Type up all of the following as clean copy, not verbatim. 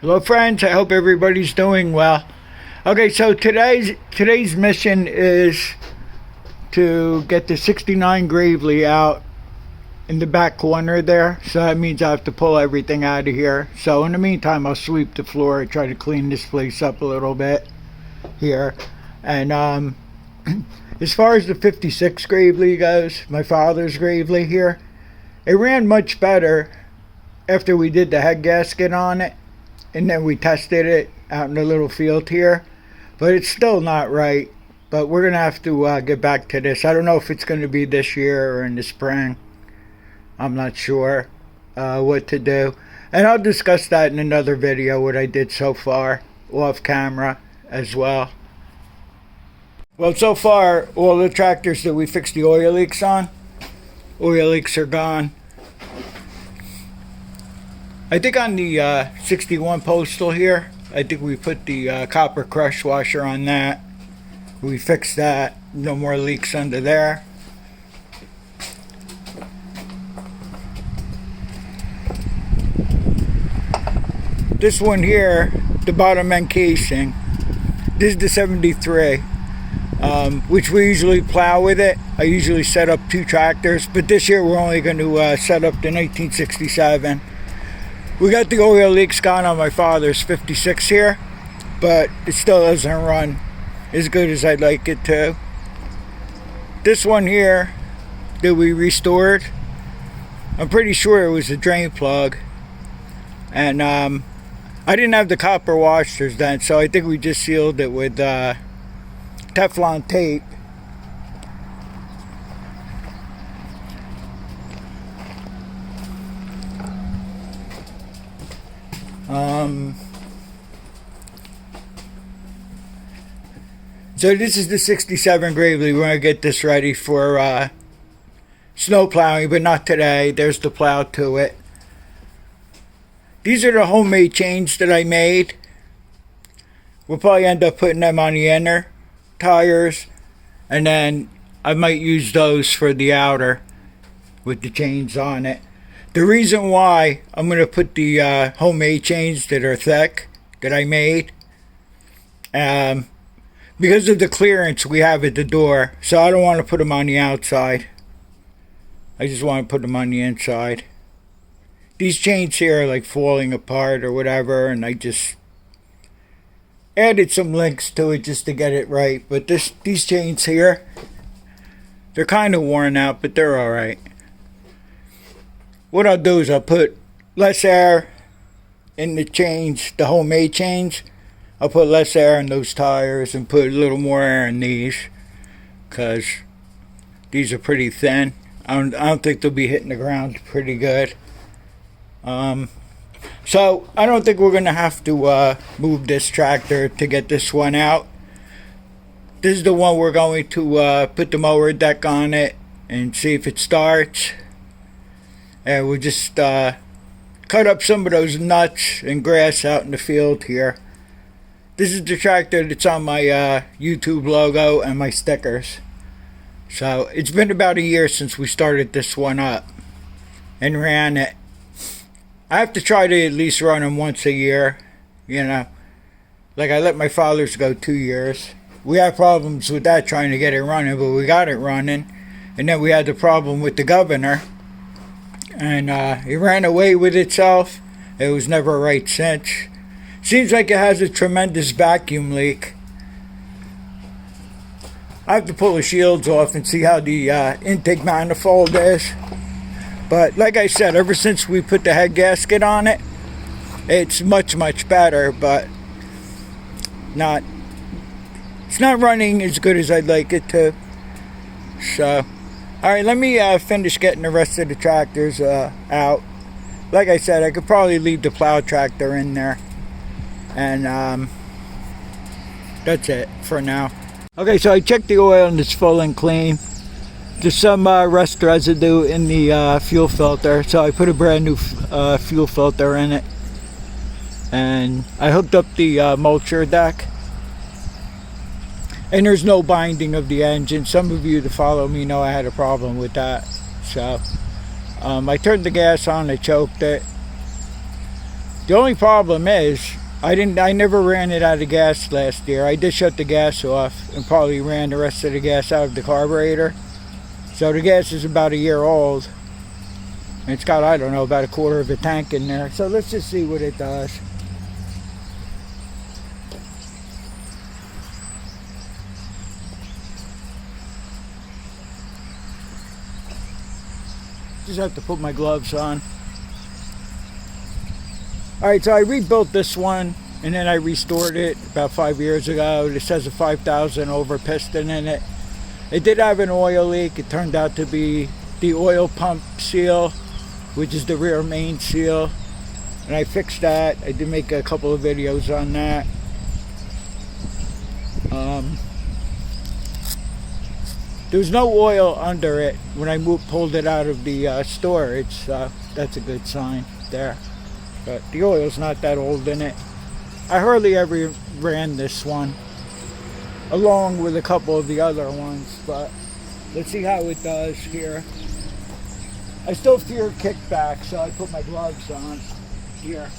Hello friends, I hope everybody's doing well. Okay, so today's mission is to get the 69 Gravely out in the back corner there. So that means I have to pull everything out of here. So in the meantime, I'll sweep the floor, try to clean this place up a little bit here. And as far as the 56 Gravely goes, my father's Gravely here, it ran much better after we did the head gasket on it. And then we tested it out in the little field here. But it's still not right. But we're going to have to get back to this. I don't know if it's going to be this year or in the spring. I'm not sure what to do. And I'll discuss that in another video, what I did so far, off camera as well. Well, so far, all the tractors that we fixed the oil leaks on, oil leaks are gone. I think on the 61 Postal here, I think we put the copper crush washer on that. We fixed that. No more leaks under there. This one here, the bottom end casing, this is the 73, which we usually plow with it. I usually set up 2 tractors, but this year we're only going to set up the 1967. We got the oil leaks gone on my father's 56 here, but it still doesn't run as good as I'd like it to. This one here that we restored, I'm pretty sure it was a drain plug. And I didn't have the copper washers then, so I think we just sealed it with Teflon tape. So this is the 67 Gravely. We're going to get this ready for snow plowing, but not today. There's the plow to it. These are the homemade chains that I made. We'll probably end up putting them on the inner tires, and then I might use those for the outer with the chains on it. The reason why I'm going to put the homemade chains that are thick that I made, because of the clearance we have at the door. So I don't want to put them on the outside. I just want to put them on the inside. These chains here are like falling apart or whatever, and I just added some links to it just to get it right. But these chains here, they're kind of worn out, but they're alright. What I'll do is I'll put less air in the chains, the homemade chains. I'll put less air in those tires and put a little more air in these, because these are pretty thin. I don't think they'll be hitting the ground pretty good. So I don't think we're going to have to move this tractor to get this one out. This is the one we're going to put the mower deck on it and see if it starts. And we'll just cut up some of those nuts and grass out in the field here. This is the tractor that's on my YouTube logo and my stickers. So it's been about a year since we started this one up and ran it. I have to try to at least run them once a year, you know. Like I let my father's go 2 years. We had problems with that trying to get it running, but we got it running. And then we had the problem with the governor. And it ran away with itself. It was never right since. Seems like it has a tremendous vacuum leak. I have to pull the shields off and see how the intake manifold is. But like I said, ever since we put the head gasket on it, it's much better, but it's not running as good as I'd like it to. So, alright, let me finish getting the rest of the tractors out. Like I said, I could probably leave the plow tractor in there. And that's it for now. Okay, so I checked the oil and it's full and clean. There's some rust residue in the fuel filter, so I put a brand new fuel filter in it. And I hooked up the mulcher deck. And there's no binding of the engine. Some of you that follow me know I had a problem with that. So I turned the gas on, I choked it. The only problem is I never ran it out of gas last year. I did shut the gas off and probably ran the rest of the gas out of the carburetor. So the gas is about a year old. And it's got, I don't know, about a quarter of a tank in there. So let's just see what it does. Just have to put my gloves on. Alright, so I rebuilt this one and then I restored it about 5 years ago. This has a 5,000 over piston in it. It did have an oil leak. It turned out to be the oil pump seal, which is the rear main seal. And I fixed that. I did make a couple of videos on that. There was no oil under it when I pulled it out of the store. That's a good sign there. But the oil's not that old in it. I hardly ever ran this one, along with a couple of the other ones, but let's see how it does here. I still fear kickback, so I put my gloves on here.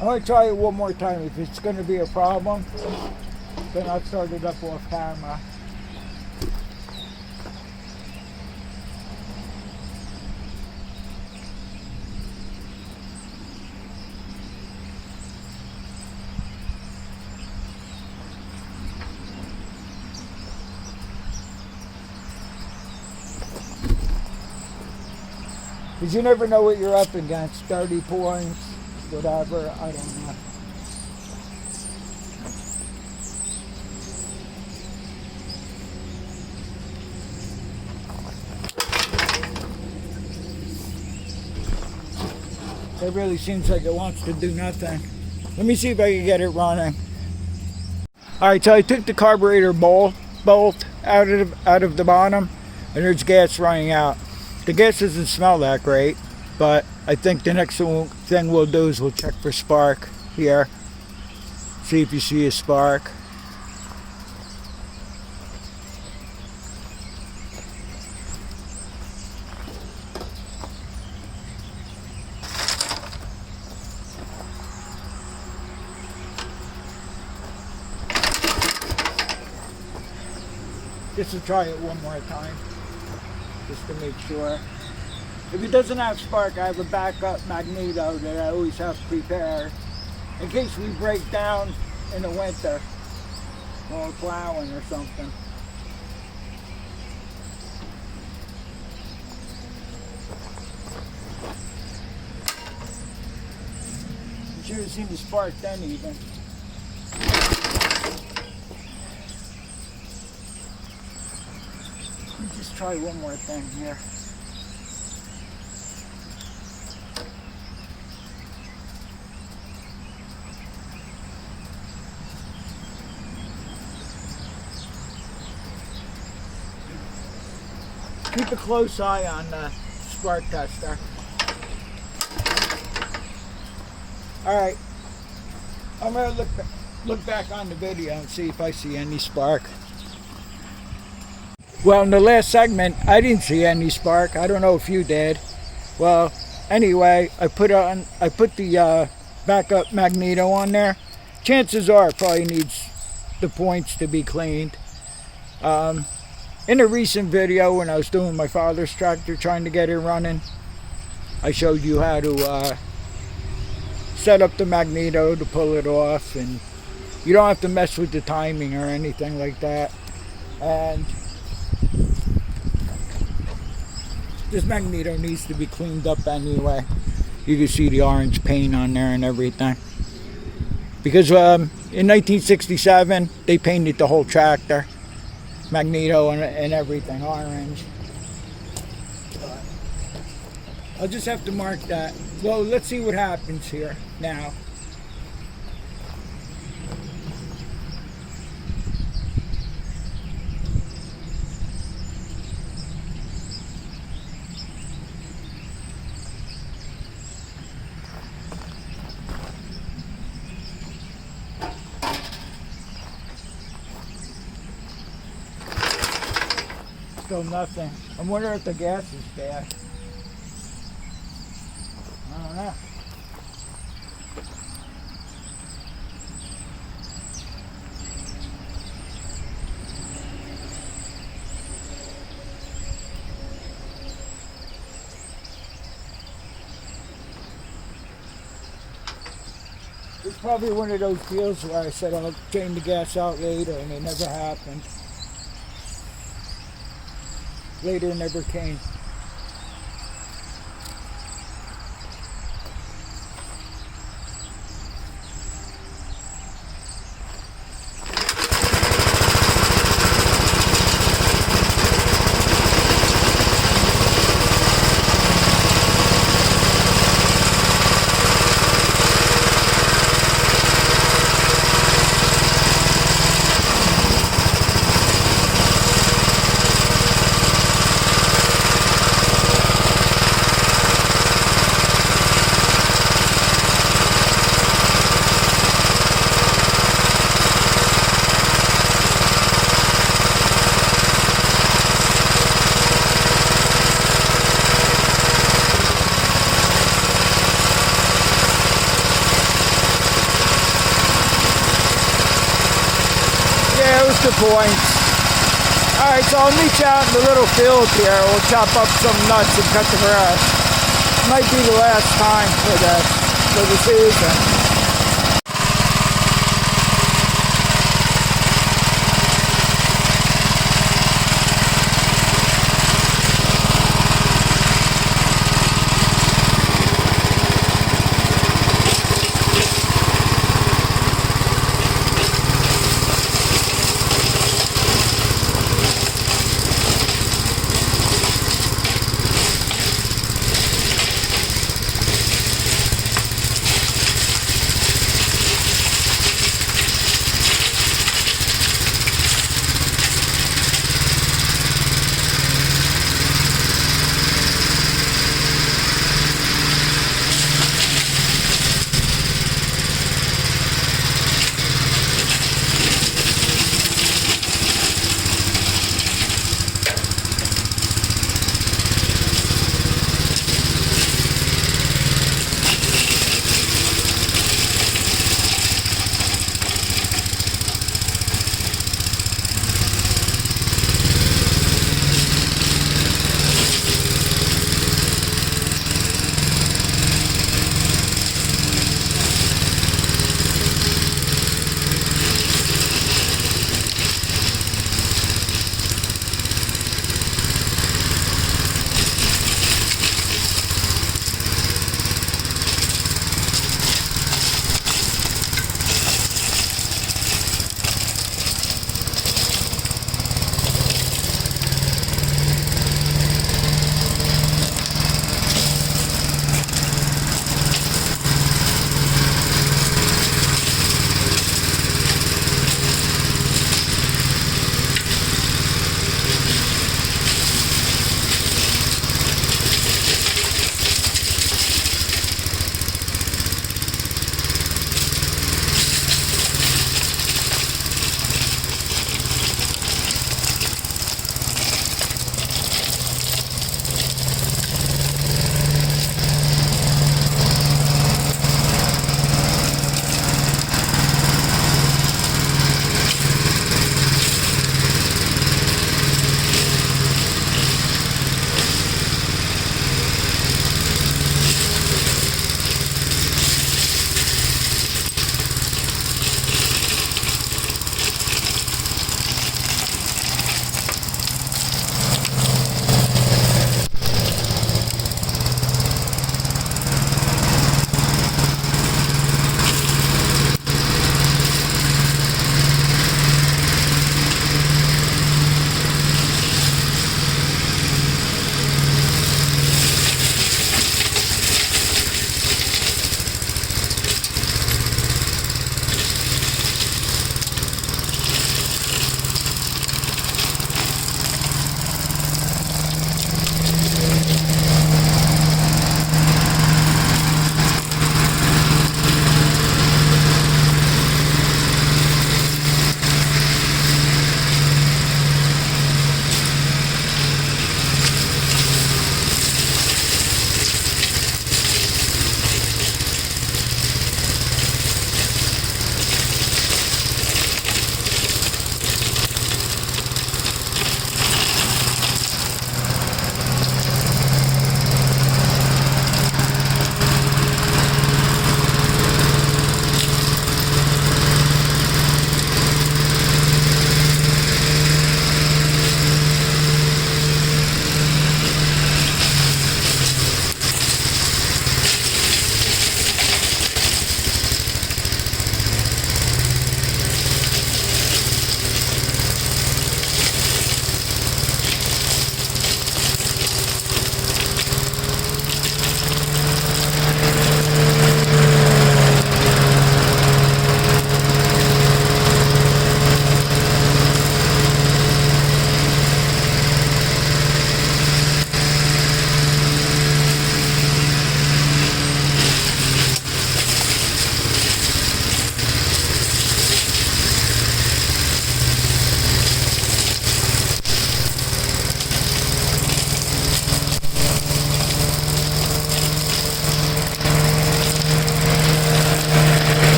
I'm going to try it one more time. If it's going to be a problem, then I'll start it up off camera. Because you never know what you're up against. 30 points, whatever, I don't know. It really seems like it wants to do nothing. Let me see if I can get it running. Alright, so I took the carburetor bolt out of the bottom, and there's gas running out. The gas doesn't smell that great, but I think the next thing we'll do is we'll check for spark here. See if you see a spark. Just to try it one more time, just to make sure. If it doesn't have spark, I have a backup Magneto that I always have prepared in case we break down in the winter while plowing or something. You should have seen the spark then even. Let me just try one more thing here. Keep a close eye on the spark tester. Alright, I'm going to look back on the video and see if I see any spark. Well, in the last segment, I didn't see any spark. I don't know if you did. Well, anyway, I put the backup Magneto on there. Chances are it probably needs the points to be cleaned. In a recent video when I was doing my father's tractor trying to get it running, I showed you how to set up the Magneto to pull it off, and you don't have to mess with the timing or anything like that. And this Magneto needs to be cleaned up anyway. You can see the orange paint on there and everything. Because in 1967, they painted the whole tractor, Magneto and everything, orange. But I'll just have to mark that. Well, let's see what happens here now. Still nothing. I wonder if the gas is bad. I don't know. It's probably one of those deals where I said I'll change the gas out later, and it never happened. Later never came. The points. Alright, so I'll meet you out in the little field here. We'll chop up some nuts and cut the grass. Might be the last time for the season.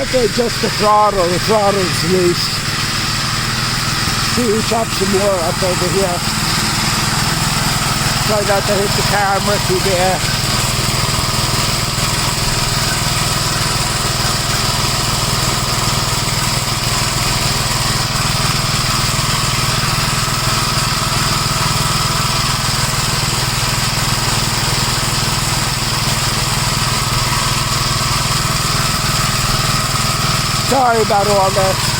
have to adjust the throttle. The throttle's loose. See, we chop some more up over here. Try not to hit the camera through there. Sorry about all this.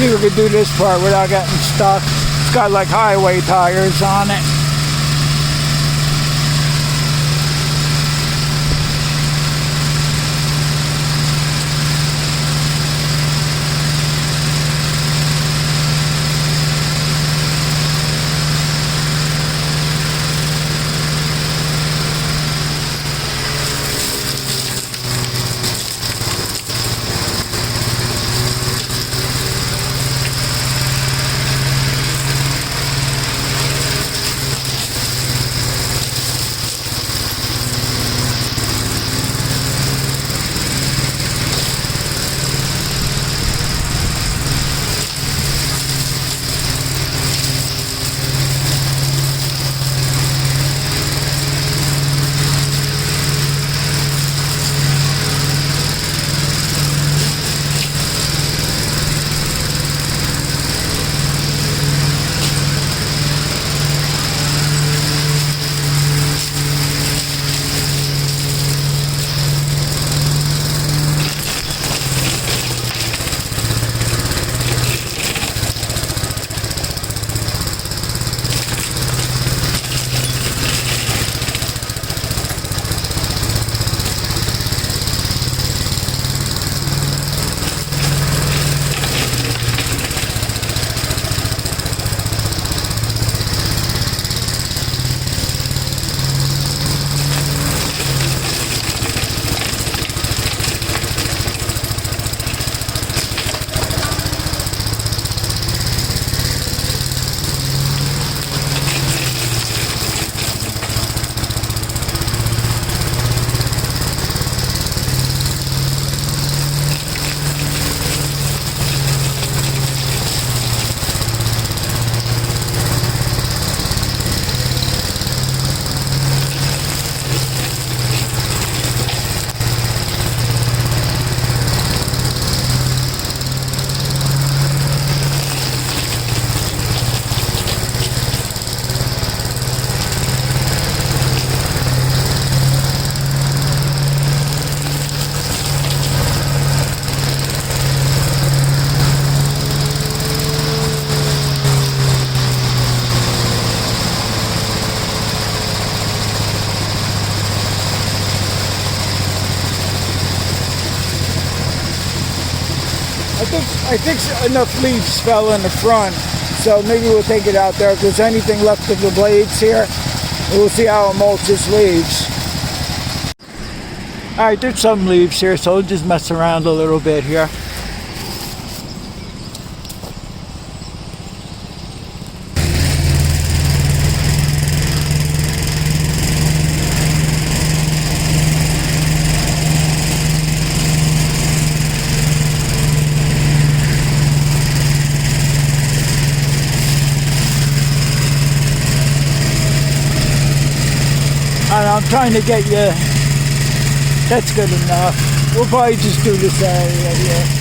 See if we can do this part without getting stuck. It's got like highway tires on it. I think enough leaves fell in the front, so maybe we'll take it out there. If there's anything left of the blades here, we'll see how it mulches leaves. Alright, there's some leaves here, so we'll just mess around a little bit here. And I'm trying to get you. That's good enough. We'll probably just do this area here.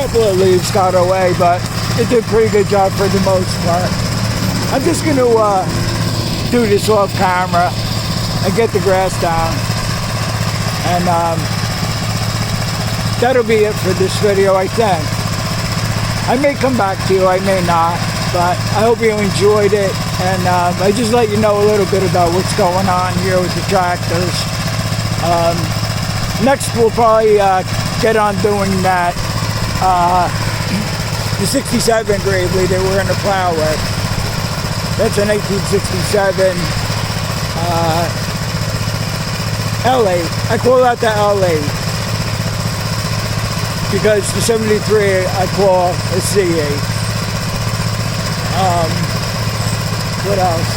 couple of leaves got away, but it did a pretty good job for the most part. I'm just going to do this off camera and get the grass down. And that'll be it for this video, I think. I may come back to you, I may not, but I hope you enjoyed it. And I just let you know a little bit about what's going on here with the tractors. Next we'll probably get on doing that, the 67 Gravely that we're in the plow with. That's an 1867 L8. I call that the L8. Because the 73 I call a C8. What else?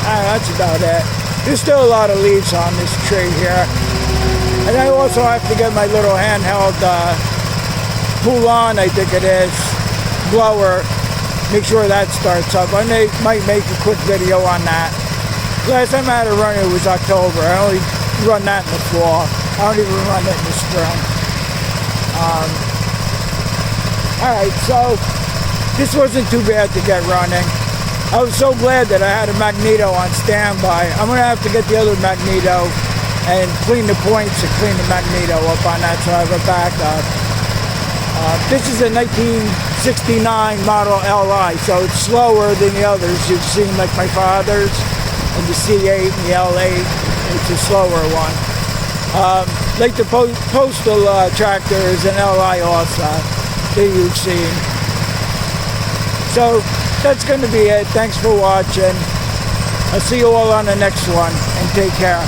That's about it. There's still a lot of leaves on this tree here. And I also have to get my little handheld pull-on, I think it is, blower. Make sure that starts up. I might make a quick video on that. Last time I had a run, it was October. I only run that in the fall. I don't even run it in the spring. Alright, so this wasn't too bad to get running. I was so glad that I had a Magneto on standby. I'm going to have to get the other Magneto and clean the points and clean the Magneto up on that so I have a backup. This is a 1969 model Li, so it's slower than the others you've seen, like my father's, and the C8 and the L8. It's a slower one. Like the postal tractor is an Li also that you've seen. So that's going to be it. Thanks for watching. I'll see you all on the next one, and take care.